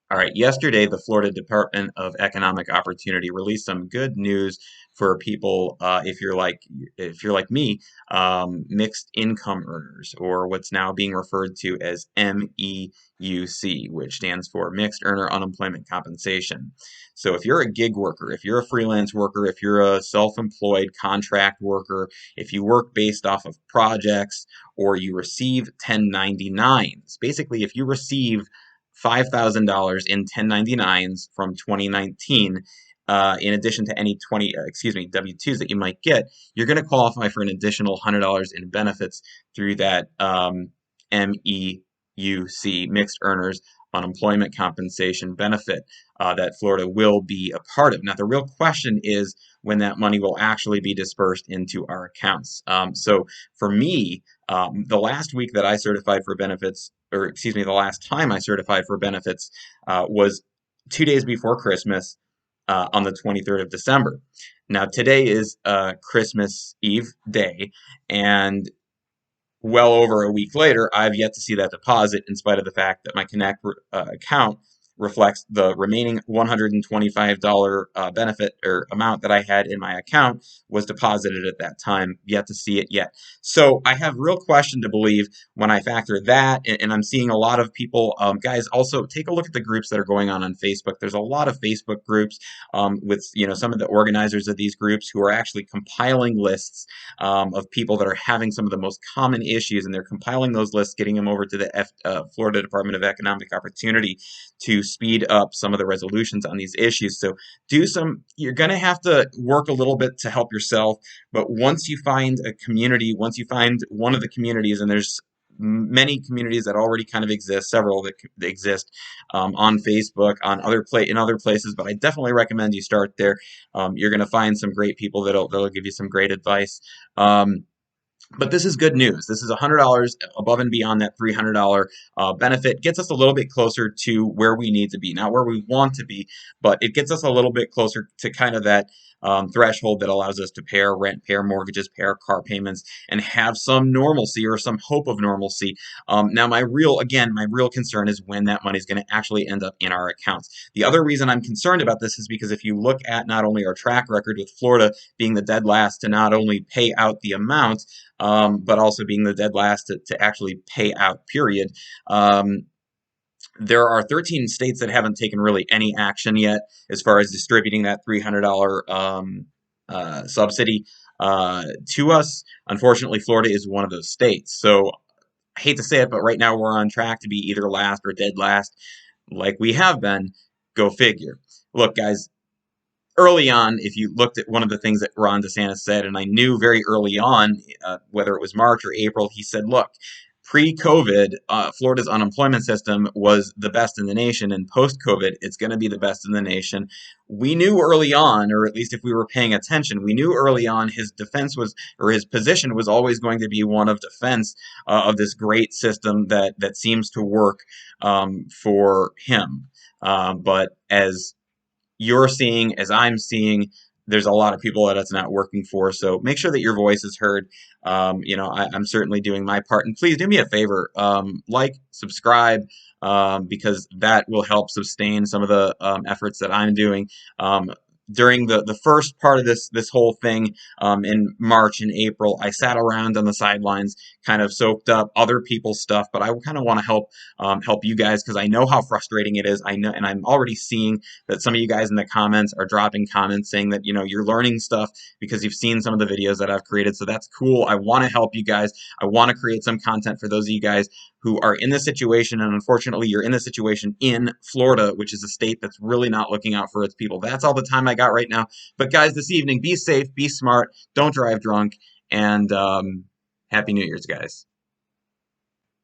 All right, yesterday the Florida Department of Economic Opportunity released some good news for people if you're like me, mixed income earners, or what's now being referred to as MEUC, which stands for Mixed Earner Unemployment Compensation. So if you're a gig worker, if you're a freelance worker, if you're a self-employed contract worker, if you work based off of projects, or you receive 1099s, basically if you receive $5,000 in 1099s from 2019, in addition to any W-2s that you might get, you're going to qualify for an additional $100 in benefits through that MEUC, Mixed Earners Unemployment Compensation benefit, that Florida will be a part of. Now, the real question is when that money will actually be dispersed into our accounts. So for me, the last week that I certified for benefits, or excuse me, the last time I certified for benefits was 2 days before Christmas, on the 23rd of December. Now, today is Christmas Eve day, and well over a week later, I've yet to see that deposit, in spite of the fact that my Connect account reflects the remaining $125 benefit or amount that I had in my account was deposited at that time. Yet to see it yet. So I have real question to believe when I factor that, and I'm seeing a lot of people, guys, also take a look at the groups that are going on Facebook. There's a lot of Facebook groups with some of the organizers of these groups who are actually compiling lists of people that are having some of the most common issues, and they're compiling those lists, getting them over to the Florida Department of Economic Opportunity to speed up some of the resolutions on these issues. So you're going to have to work a little bit to help yourself, but once you find a community, once you find one of the communities, and there's many communities that already kind of exist, several that exist on Facebook, in other places, but I definitely recommend you start there. You're going to find some great people that'll give you some great advice. But this is good news. This is $100 above and beyond that $300 benefit. Gets us a little bit closer to where we need to be. Not where we want to be, but it gets us a little bit closer to kind of that threshold that allows us to pay our rent, pay our mortgages, pay our car payments, and have some normalcy or some hope of normalcy. Now, my real concern is when that money is going to actually end up in our accounts. The other reason I'm concerned about this is because if you look at not only our track record with Florida being the dead last to not only pay out the amount, but also being the dead last to actually pay out, period. There are 13 states that haven't taken really any action yet as far as distributing that $300 subsidy to us. Unfortunately, Florida is one of those states. So I hate to say it, but right now we're on track to be either last or dead last, like we have been. Go figure. Look, guys, early on, if you looked at one of the things that Ron DeSantis said, and I knew very early on, whether it was March or April, he said, look, pre-COVID, Florida's unemployment system was the best in the nation, and post-COVID, it's going to be the best in the nation. We knew early on, or at least if we were paying attention, we knew early on his his position was always going to be one of defense of this great system that seems to work for him. But as you're seeing, as I'm seeing, there's a lot of people that it's not working for. So make sure that your voice is heard. I'm certainly doing my part. And please do me a favor, like, subscribe, because that will help sustain some of the efforts that I'm doing. During the first part of this whole thing, in March and April, I sat around on the sidelines, kind of soaked up other people's stuff, but I kind of want to help you guys, because I know how frustrating it is. I know, and I'm already seeing that some of you guys in the comments are dropping comments saying that you're learning stuff because you've seen some of the videos that I've created. So that's cool. I want to help you guys. I want to create some content for those of you guys who are in this situation, and unfortunately you're in this situation in Florida, which is a state that's really not looking out for its people. That's all the time I got right now. But guys, this evening, be safe, be smart, don't drive drunk, and Happy New Year's, guys.